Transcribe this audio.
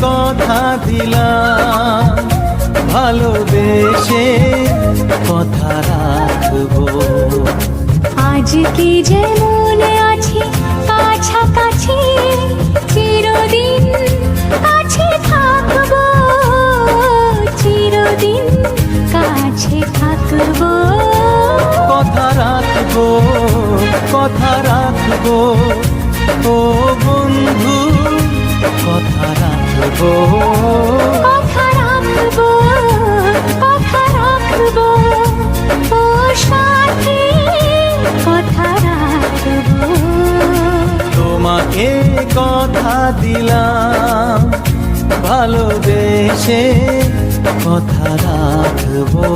কথা দিলাম, ভালোবেসে কথা রাখবো। আজকে যেমন আছি কাছাকাছি, চিরদিন কাছে থাকবো, চিরদিন কাছে থাকবো। কথা রাখবো, কথা রাখবো, ও বন্ধু কথা রাখবো। কথা রাখবো, কথা রাখবো, ও সাথী কথা রাখবো। তোমাকে কথা দিলাম, ভালোবেসে কথা রাখবো।